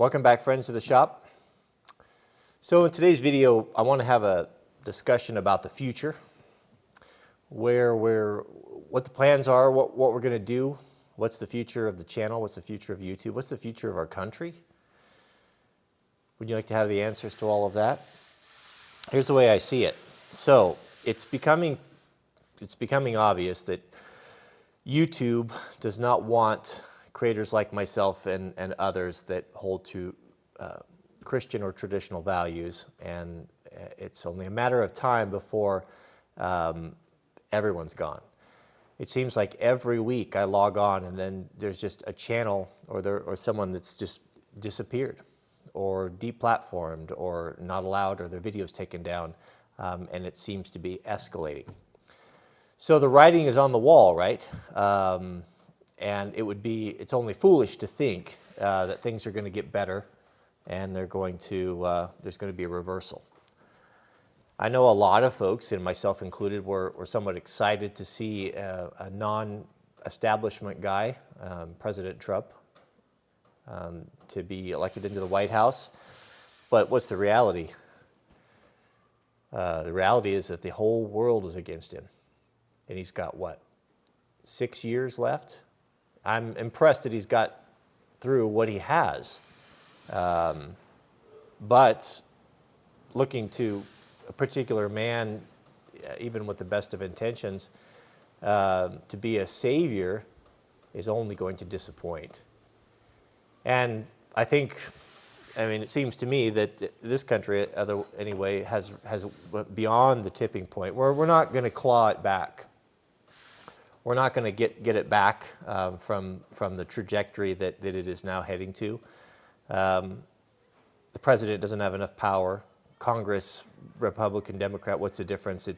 Welcome back, friends, to the shop. So in today's video, I want to have a discussion about the future, what the plans are, what we're going to do, what's the future of the channel, what's the future of YouTube, what's the future of our country. Would you like to have the answers to all of that? Here's the way I see it. So it's becoming obvious that YouTube does not want creators like myself and others that hold to Christian or traditional values, and it's only a matter of time before everyone's gone. It seems like every week I log on and then there's just a channel or someone that's just disappeared or deplatformed or not allowed or their videos taken down, and it seems to be escalating. So the writing is on the wall, right? And it's only foolish to think that things are going to get better and there's going to be a reversal. I know a lot of folks, and myself included, were somewhat excited to see a non-establishment guy, President Trump, to be elected into the White House. But what's the reality? The reality is that the whole world is against him. And he's got, 6 years left? I'm impressed that he's got through what he has. But looking to a particular man, even with the best of intentions, to be a savior is only going to disappoint. And it seems to me that this country, anyway, has beyond the tipping point where we're not going to claw it back. We're not going to get it back from the trajectory that it is now heading to. The president doesn't have enough power. Congress, Republican, Democrat, what's the difference?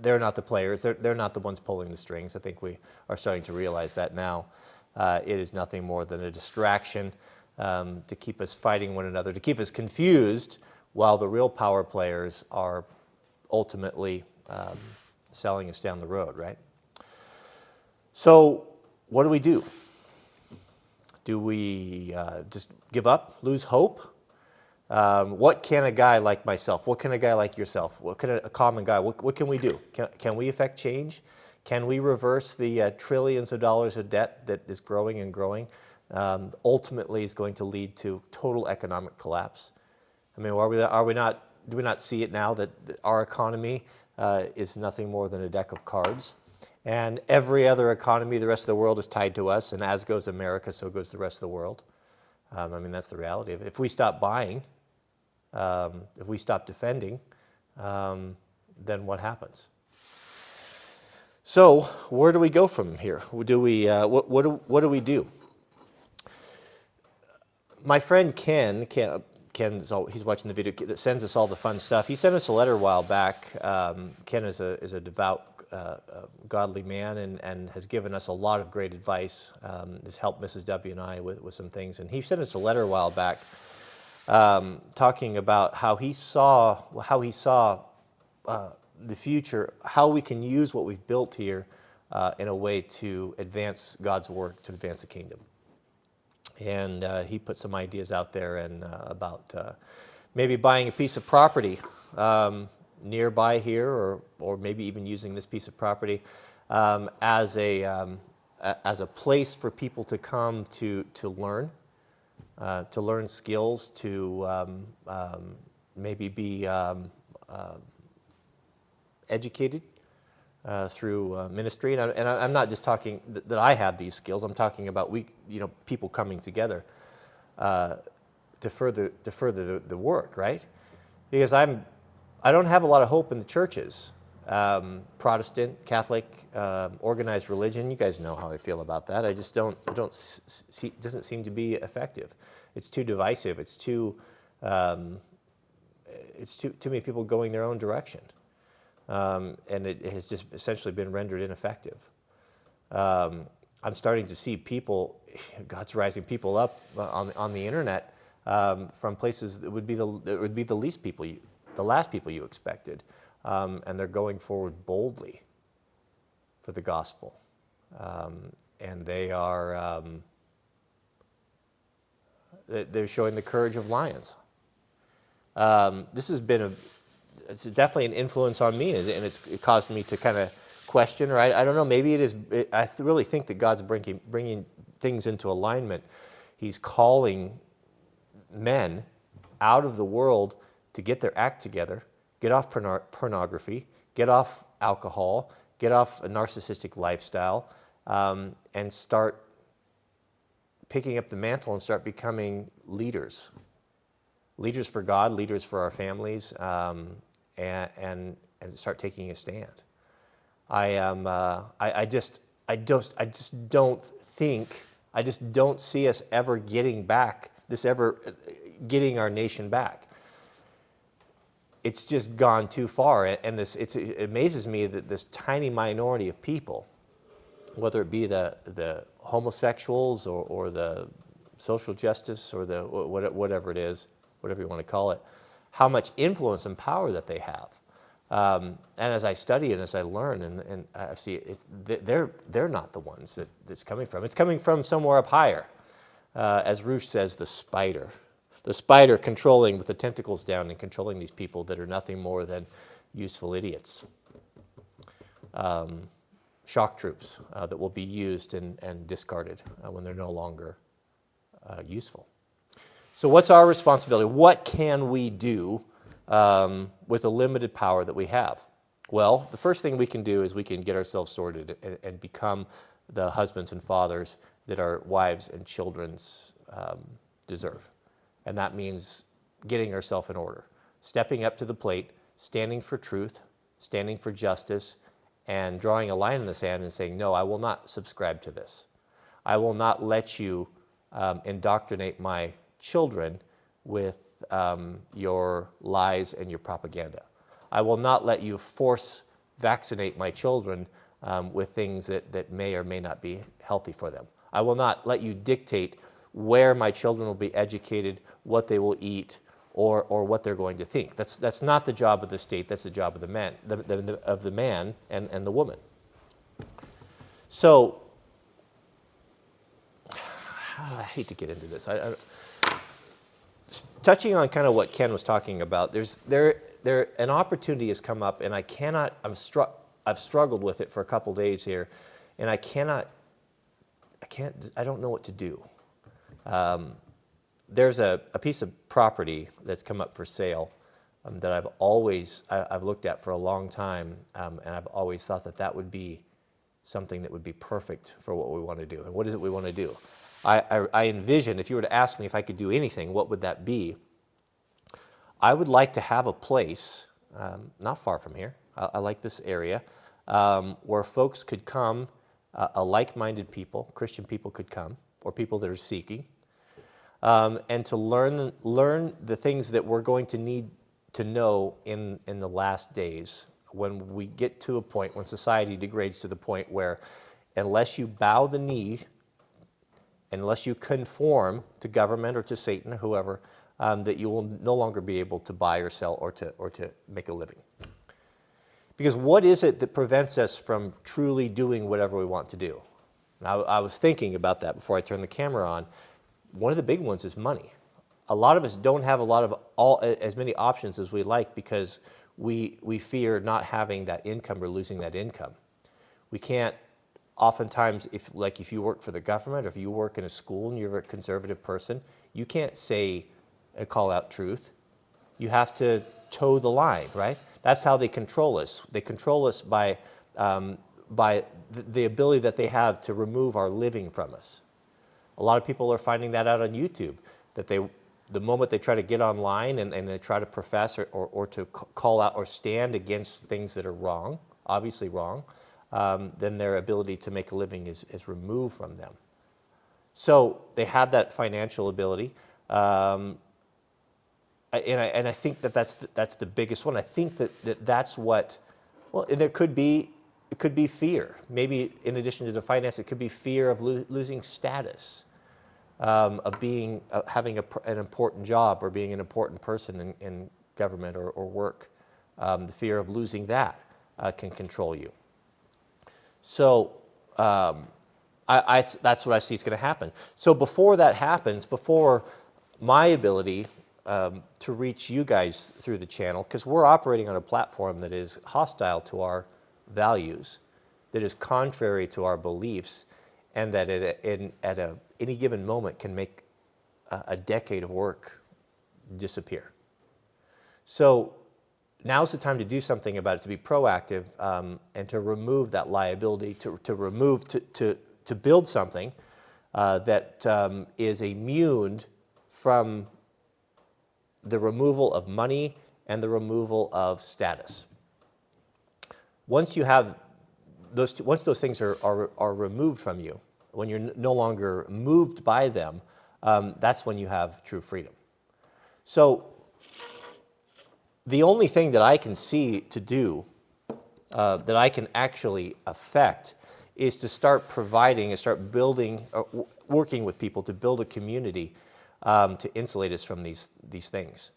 They're not the players. They're not the ones pulling the strings. I think we are starting to realize that now. It is nothing more than a distraction to keep us fighting one another, to keep us confused, while the real power players are ultimately selling us down the road, right? So what do we do? Do we just give up, lose hope? What can a guy like myself, what can a guy like yourself, what can a common guy, what can we do? Can we affect change? Can we reverse the trillions of dollars of debt that is growing and growing? Ultimately is going to lead to total economic collapse. I mean, do we not see it now that our economy is nothing more than a deck of cards? And every other economy, the rest of the world is tied to us, and as goes America, so goes the rest of the world. That's the reality of it. If we stop buying, if we stop defending, then what happens? So where do we go from here? What do we do? My friend Ken, he's watching the video, that sends us all the fun stuff. He sent us a letter a while back. Ken is a devout, godly man and has given us a lot of great advice. Has helped Mrs. W and I with some things. And he sent us a letter a while back talking about how he saw the future, how we can use what we've built here in a way to advance God's work, to advance the kingdom. And he put some ideas out there about maybe buying a piece of property nearby here, or maybe even using this piece of property as a place for people to come to learn skills, to maybe be educated through ministry. And I'm not just talking that I have these skills. I'm talking about people coming together to further the work, right? Because I don't have a lot of hope in the churches. Protestant, Catholic, organized religion. You guys know how I feel about that. I just don't see. It doesn't seem to be effective. It's too divisive. It's too many people going their own direction. And it has just essentially been rendered ineffective. I'm starting to see God's rising people up on the internet from places that would be the least people, the last people you expected, and they're going forward boldly for the gospel, and they are They're showing the courage of lions. This has been it's definitely an influence on me, and it caused me to kind of question, or I don't know, maybe it is, I really think that God's bringing things into alignment. He's calling men out of the world to get their act together, get off pornography, get off alcohol, get off a narcissistic lifestyle, and start picking up the mantle and start becoming leaders. Leaders for God, leaders for our families, and start taking a stand. I just don't see us ever getting our nation back. It's just gone too far, and it amazes me that this tiny minority of people, whether it be the homosexuals or the social justice or the whatever it is, whatever you want to call it, how much influence and power that they have. And as I study and as I learn and I see, they're not the ones that it's coming from. It's coming from somewhere up higher. As Rush says, the spider. The spider controlling with the tentacles down and controlling these people that are nothing more than useful idiots. Shock troops that will be used and discarded when they're no longer useful. So what's our responsibility? What can we do with the limited power that we have? Well, the first thing we can do is we can get ourselves sorted and become the husbands and fathers that our wives and children's deserve. And that means getting ourselves in order, stepping up to the plate, standing for truth, standing for justice, and drawing a line in the sand and saying, no, I will not subscribe to this. I will not let you indoctrinate my children with your lies and your propaganda. I will not let you force vaccinate my children with things that may or may not be healthy for them. I will not let you dictate where my children will be educated, what they will eat, or what they're going to think. That's not the job of the state. That's the job of the man, of the man and the woman. So, I hate to get into this. Touching on kind of what Ken was talking about, an opportunity has come up, and I've struggled with it for a couple days here, and I don't know what to do. There's a piece of property that's come up for sale that I've looked at for a long time, and I've always thought that would be something that would be perfect for what we want to do. And what is it we want to do? I envision, if you were to ask me if I could do anything, what would that be? I would like to have a place, not far from here, I like this area, where folks could come, a like-minded people, Christian people could come, or people that are seeking, and to learn the things that we're going to need to know in the last days, when we get to a point, when society degrades to the point where unless you bow the knee, unless you conform to government or to Satan or whoever, that you will no longer be able to buy or sell or to make a living. Because what is it that prevents us from truly doing whatever we want to do? Now, I was thinking about that before I turned the camera on. One of the big ones is money. A lot of us don't have as many options as we like because we fear not having that income or losing that income. We can't. Oftentimes, if you work for the government or if you work in a school and you're a conservative person, you can't say and call out truth. You have to toe the line, right? That's how they control us. They control us by the ability that they have to remove our living from us. A lot of people are finding that out on YouTube, that the moment they try to get online and they try to profess or to call out or stand against things that are wrong, obviously wrong, then their ability to make a living is removed from them. So they have that financial ability, and I think that's the biggest one. I think that's what. Well, and it could be fear. Maybe in addition to the finance, it could be fear of losing status, of having an important job or being an important person in government or work. The fear of losing that can control you. So that's what I see is going to happen. So before that happens, before my ability to reach you guys through the channel, because we're operating on a platform that is hostile to our values, that is contrary to our beliefs, and that at any given moment can make a decade of work disappear. So now's the time to do something about it, to be proactive, and to remove that liability, to build something that is immune from the removal of money and the removal of status. Once you have once those things are removed from you, when you're no longer moved by them, that's when you have true freedom. So the only thing that I can see to do, that I can actually affect, is to start providing and start building, working with people to build a community to insulate us from these things.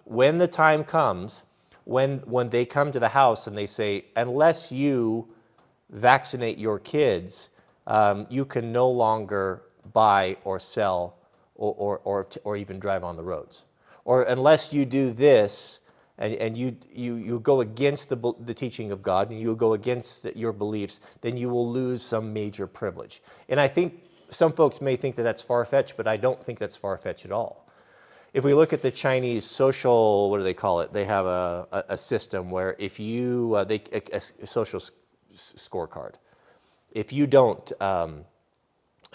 When the time comes, when they come to the house and they say, unless you vaccinate your kids, you can no longer buy or sell or even drive on the roads. Or unless you do this, and you go against the teaching of God, and you go against your beliefs, then you will lose some major privilege. And I think some folks may think that that's far-fetched, but I don't think that's far-fetched at all. If we look at the Chinese social, what do they call it? They have a system where if you, a social scorecard. If you don't,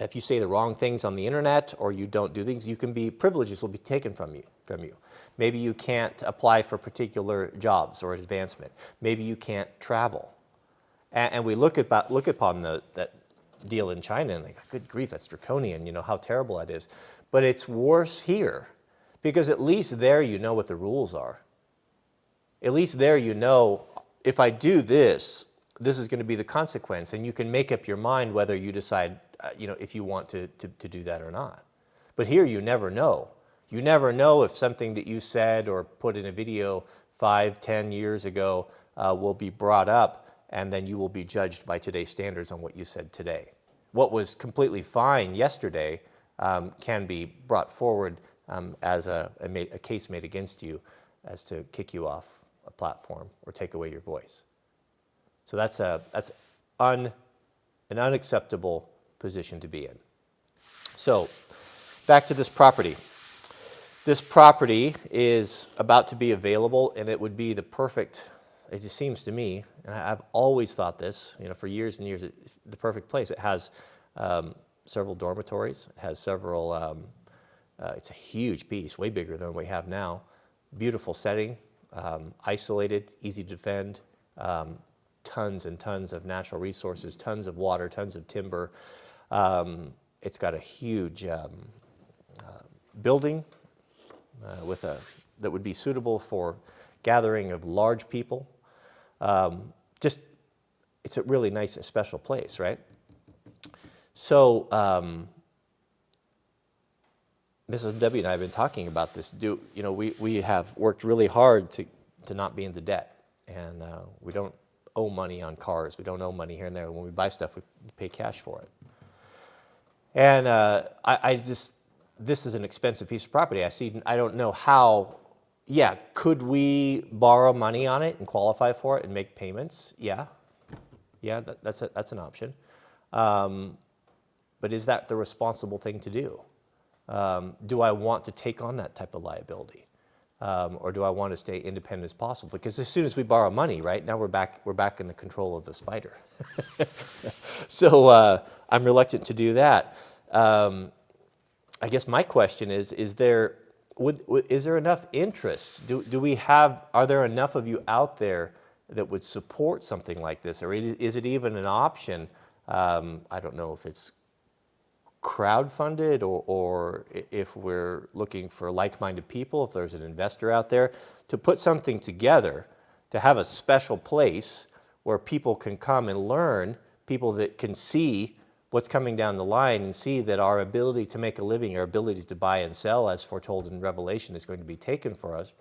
if you say the wrong things on the internet or you don't do things, privileges will be taken from you. Maybe you can't apply for particular jobs or advancement. Maybe you can't travel. And we look upon that deal in China and think, good grief, that's draconian, how terrible that is. But it's worse here, because at least there you know what the rules are. At least there you know, if I do this, this is going to be the consequence, and you can make up your mind whether you decide, if you want to do that or not. But here you never know. You never know if something that you said or put in a video 5, 10 years ago will be brought up, and then you will be judged by today's standards on what you said today. What was completely fine yesterday can be brought forward as a case made against you as to kick you off a platform or take away your voice. So that's an unacceptable position to be in. So back to this property. This property is about to be available, and it would be the perfect, it just seems to me, and I've always thought this, for years and years, the perfect place. It has several dormitories. It has several, it's a huge piece, way bigger than we have now. Beautiful setting, isolated, easy to defend, tons and tons of natural resources, tons of water, tons of timber. It's got a huge building that would be suitable for gathering of large people. It's a really nice and special place, right? So Mrs. W and I have been talking about this. We have worked really hard to not be into debt, and we don't owe money on cars. We don't owe money here and there. When we buy stuff, we pay cash for it. And this is an expensive piece of property. I don't know how. Yeah, could we borrow money on it and qualify for it and make payments? Yeah, that's an option. But is that the responsible thing to do? Do I want to take on that type of liability, or do I want to stay independent as possible? Because as soon as we borrow money, right now we're back in the control of the spider. So I'm reluctant to do that. I guess my question is there enough interest? Are there enough of you out there that would support something like this? Or is it even an option? I don't know if it's crowdfunded or if we're looking for like-minded people, if there's an investor out there, to put something together, to have a special place where people can come and learn, people that can see what's coming down the line and see that our ability to make a living, our ability to buy and sell, as foretold in Revelation, is going to be taken from us,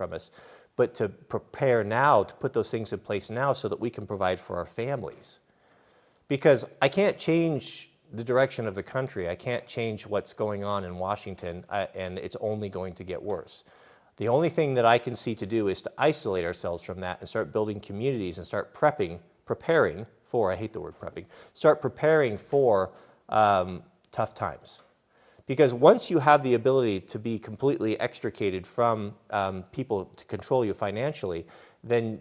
but to prepare now, to put those things in place now so that we can provide for our families. Because I can't change the direction of the country. I can't change what's going on in Washington, and it's only going to get worse. The only thing that I can see to do is to isolate ourselves from that and start building communities and start preparing for, I hate the word prepping, start preparing for tough times. Because once you have the ability to be completely extricated from people to control you financially, then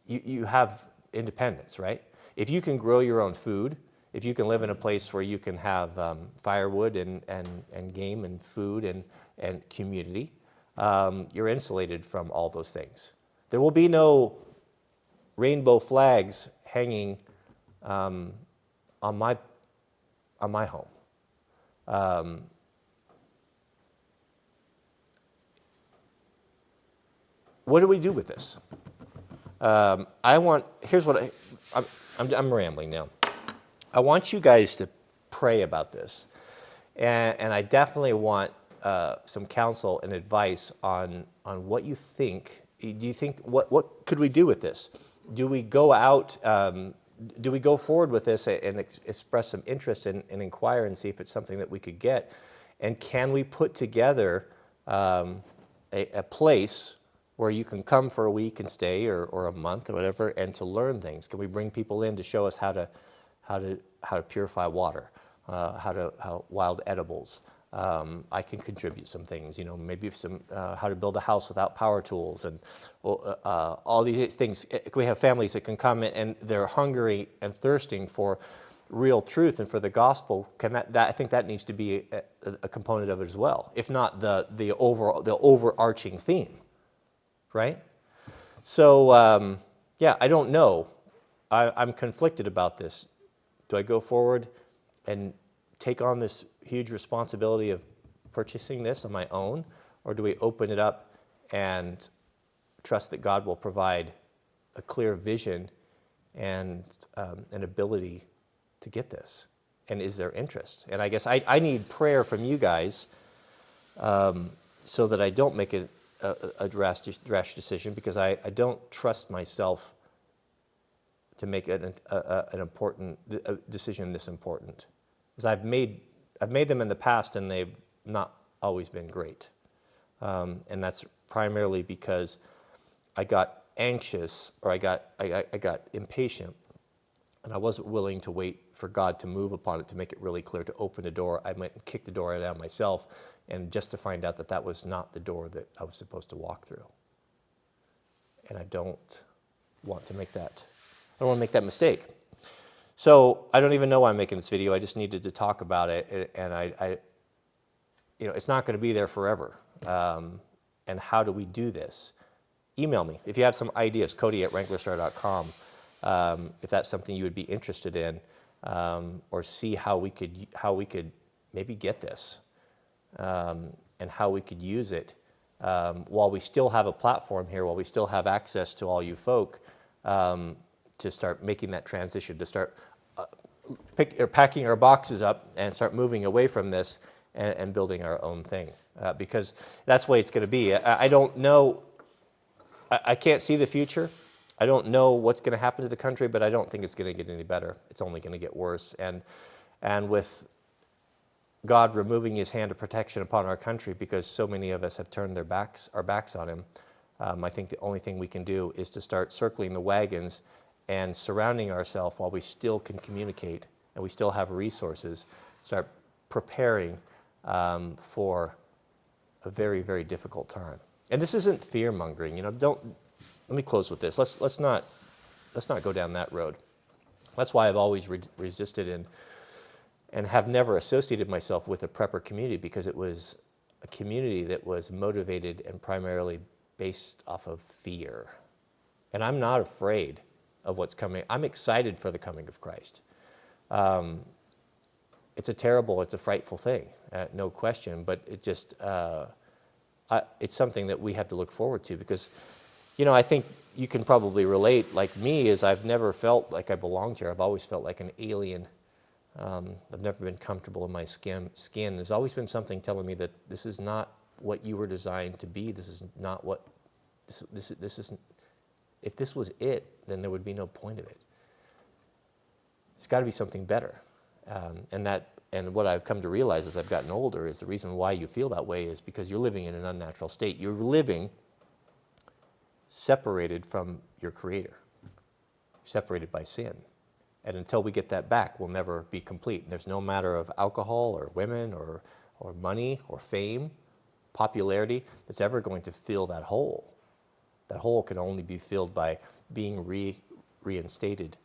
you have independence, right? If you can grow your own food, if you can live in a place where you can have firewood and game and food and community, you're insulated from all those things. There will be no rainbow flags hanging on my home. What do we do with this? Here's what I'm rambling now. I want you guys to pray about this, and I definitely want some counsel and advice on what you think. Do you think what could we do with this? Do we go out? Do we go forward with this and express some interest and inquire and see if it's something that we could get? And can we put together a place where you can come for a week and stay, or a month or whatever, and to learn things? Can we bring people in to show us how to purify water, how wild edibles? I can contribute some things, maybe some how to build a house without power tools, and all these things. We have families that can come and they're hungry and thirsting for real truth and for the gospel. I think that needs to be a component of it as well, if not the overarching theme, right? So I don't know. I'm conflicted about this. Do I go forward and take on this huge responsibility of purchasing this on my own, or do we open it up and trust that God will provide a clear vision and an ability to get this? And is there interest? And I guess I need prayer from you guys so that I don't make a rash decision, because I don't trust myself to make an important decision this important. Because I've made them in the past, and they've not always been great. And that's primarily because I got anxious, or I got impatient, and I wasn't willing to wait for God to move upon it, to make it really clear, to open the door. I might kick the door down myself, and just to find out that was not the door that I was supposed to walk through. And I don't want to make that. I don't want to make that mistake. So I don't even know why I'm making this video. I just needed to talk about it, and I it's not going to be there forever. And how do we do this? Email me if you have some ideas. Cody@Wranglerstar.com. If that's something you would be interested in, or see how we could maybe get this, and how we could use it while we still have a platform here, while we still have access to all you folk. To start making that transition, to start packing our boxes up and start moving away from this and building our own thing, because that's the way it's going to be. I don't know. I can't see the future. I don't know what's going to happen to the country, but I don't think it's going to get any better. It's only going to get worse. And with God removing His hand of protection upon our country, because so many of us have turned our backs on Him, I think the only thing we can do is to start circling the wagons and surrounding ourselves while we still can communicate and we still have resources, start preparing for a very, very difficult time. And this isn't fear-mongering. Let me close with this. Let's not go down that road. That's why I've always resisted and have never associated myself with a prepper community, because it was a community that was motivated and primarily based off of fear. And I'm not afraid of what's coming. I'm excited for the coming of Christ. It's a frightful thing, no question, but it's something that we have to look forward to, because, I think you can probably relate, like me, is I've never felt like I belonged here. I've always felt like an alien. I've never been comfortable in my skin. There's always been something telling me that this is not what you were designed to be. This is not what, this isn't, if this was it, then there would be no point of it. It's got to be something better. And what I've come to realize as I've gotten older is the reason why you feel that way is because you're living in an unnatural state. You're living separated from your Creator, separated by sin. And until we get that back, we'll never be complete. And there's no matter of alcohol or women or money or fame, popularity, that's ever going to fill that hole. That hole can only be filled by being reinstated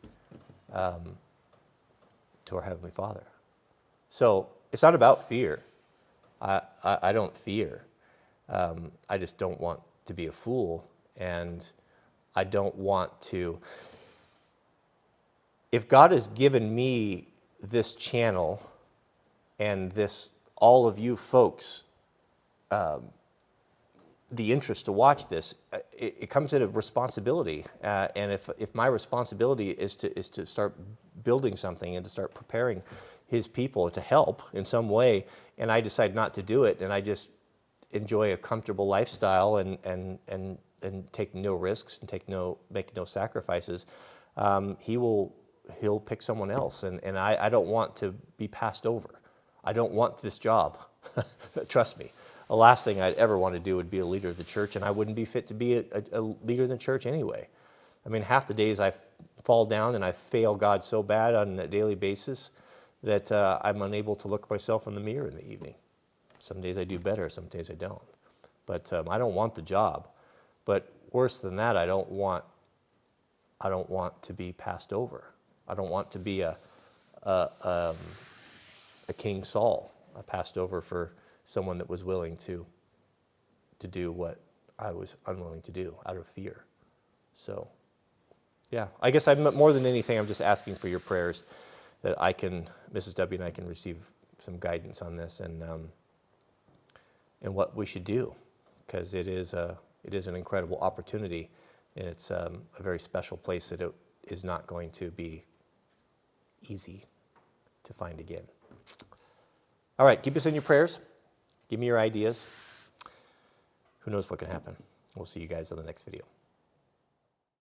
to our Heavenly Father. So it's not about fear. I don't fear. I just don't want to be a fool, and I don't want to. If God has given me this channel and all of you folks, the interest to watch this, it comes at a responsibility. And if my responsibility is to start building something and to start preparing His people to help in some way, and I decide not to do it, and I just enjoy a comfortable lifestyle and take no risks and make no sacrifices, He'll pick someone else, and I don't want to be passed over. I don't want this job. Trust me. The last thing I'd ever want to do would be a leader of the church, and I wouldn't be fit to be a leader in the church anyway. I mean, half the days I fall down and I fail God so bad on a daily basis that I'm unable to look myself in the mirror in the evening. Some days I do better, some days I don't. But I don't want the job. But worse than that, I don't want to be passed over. I don't want to be a King Saul, passed over for someone that was willing to do what I was unwilling to do out of fear. So, yeah, I guess more than anything, I'm just asking for your prayers that Mrs. W and I can receive some guidance on this and what we should do, because it is an incredible opportunity, and it's a very special place that it is not going to be easy to find again. All right, keep us in your prayers. Give me your ideas. Who knows what can happen. We'll see you guys on the next video.